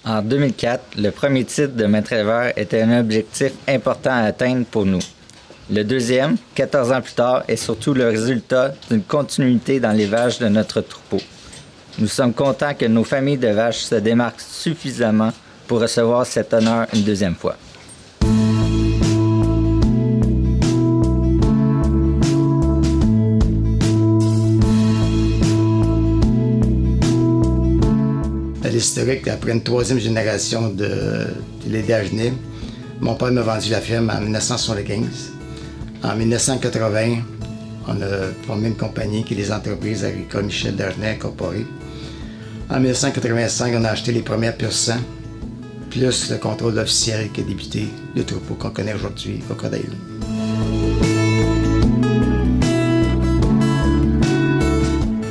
En 2004, le premier titre de maître éleveur était un objectif important à atteindre pour nous. Le deuxième, 14 ans plus tard, est surtout le résultat d'une continuité dans l'élevage de notre troupeau. Nous sommes contents que nos familles de vaches se démarquent suffisamment pour recevoir cet honneur une deuxième fois. L'historique, après une troisième génération de laidage né, mon père m'a vendu la ferme en 1975. En 1980, on a formé une compagnie qui est les entreprises agricoles Michel Dagenet Incorporées. En 1985, on a acheté les premières pur sang, plus le contrôle officiel qui a débuté le troupeau qu'on connaît aujourd'hui, Crocodile.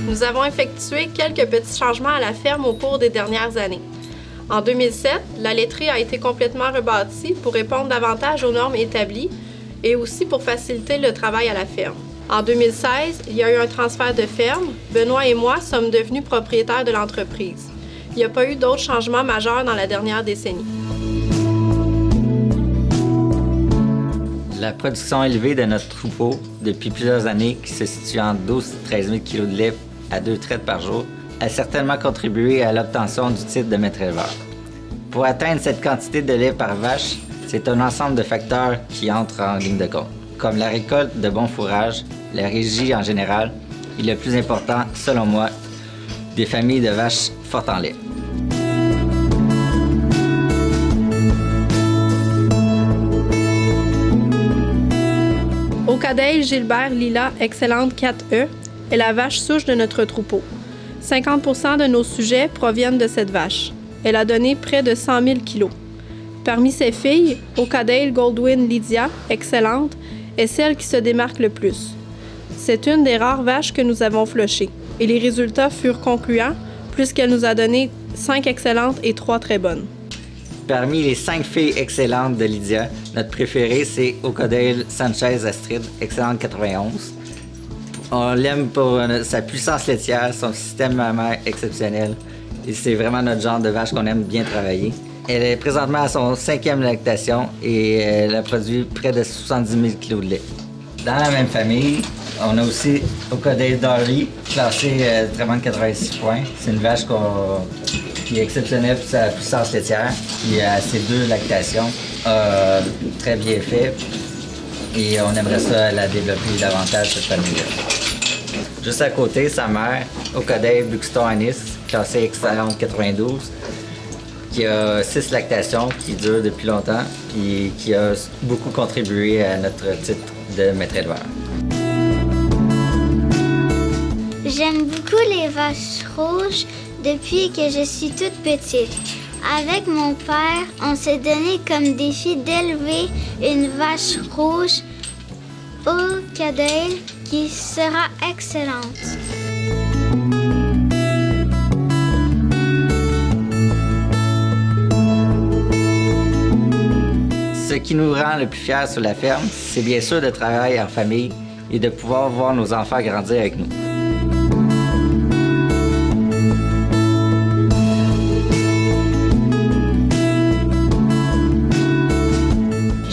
Nous avons effectué quelques petits changements à la ferme au cours des dernières années. En 2007, la laiterie a été complètement rebâtie pour répondre davantage aux normes établies et aussi pour faciliter le travail à la ferme. En 2016, il y a eu un transfert de ferme. Benoît et moi sommes devenus propriétaires de l'entreprise. Il n'y a pas eu d'autres changements majeurs dans la dernière décennie. La production élevée de notre troupeau depuis plusieurs années, qui se situe entre 12 et 13 000 kg de lait à 2 traites par jour, a certainement contribué à l'obtention du titre de maître éleveur. Pour atteindre cette quantité de lait par vache, c'est un ensemble de facteurs qui entrent en ligne de compte, comme la récolte de bon fourrage, la régie en général, et le plus important, selon moi, des familles de vaches fortes en lait. Ocadale Gilbert Lila Excellente 4E est la vache souche de notre troupeau. 50% de nos sujets proviennent de cette vache. Elle a donné près de 100 000 kilos. Parmi ses filles, Ocadale Goldwyn Lydia, Excellente, est celle qui se démarque le plus. C'est une des rares vaches que nous avons flushées, et les résultats furent concluants puisqu'elle nous a donné 5 excellentes et 3 très bonnes. Parmi les 5 filles excellentes de Lydia, notre préférée, c'est Ocadale Sanchez Astrid, Excellente 91. On l'aime pour sa puissance laitière, son système mammaire exceptionnel. Et c'est vraiment notre genre de vache qu'on aime bien travailler. Elle est présentement à son 5e lactation et elle a produit près de 70 000 kg de lait. Dans la même famille, on a aussi Ocadale Dory, classée traitement de 86 points. C'est une vache qui est exceptionnelle pour sa puissance laitière. Qui a ses 2 lactations, très bien fait. Et on aimerait ça la développer davantage, cette famille-là. Juste à côté, sa mère, Ocadale Buxton Anis, classée Excellente 92, qui a 6 lactations, qui durent depuis longtemps, et qui a beaucoup contribué à notre titre de maître éleveur. J'aime beaucoup les vaches rouges depuis que je suis toute petite. Avec mon père, on s'est donné comme défi d'élever une vache rouge Ocadale qui sera excellente. Ce qui nous rend le plus fiers sur la ferme, c'est bien sûr de travailler en famille et de pouvoir voir nos enfants grandir avec nous.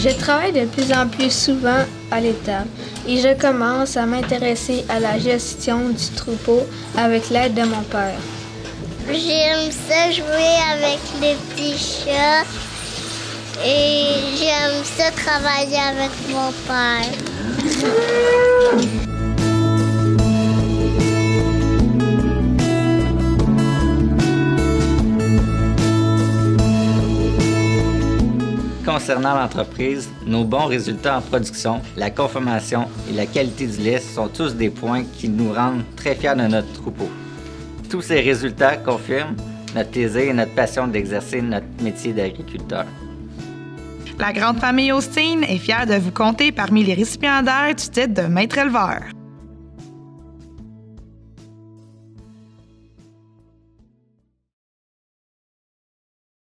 Je travaille de plus en plus souvent à l'étable et je commence à m'intéresser à la gestion du troupeau avec l'aide de mon père. J'aime ça jouer avec les petits chats et j'aime ça travailler avec mon père. Concernant l'entreprise, nos bons résultats en production, la consommation et la qualité du lait sont tous des points qui nous rendent très fiers de notre troupeau. Tous ces résultats confirment notre plaisir et notre passion d'exercer notre métier d'agriculteur. La grande famille Osteen est fière de vous compter parmi les récipiendaires du titre de maître éleveur.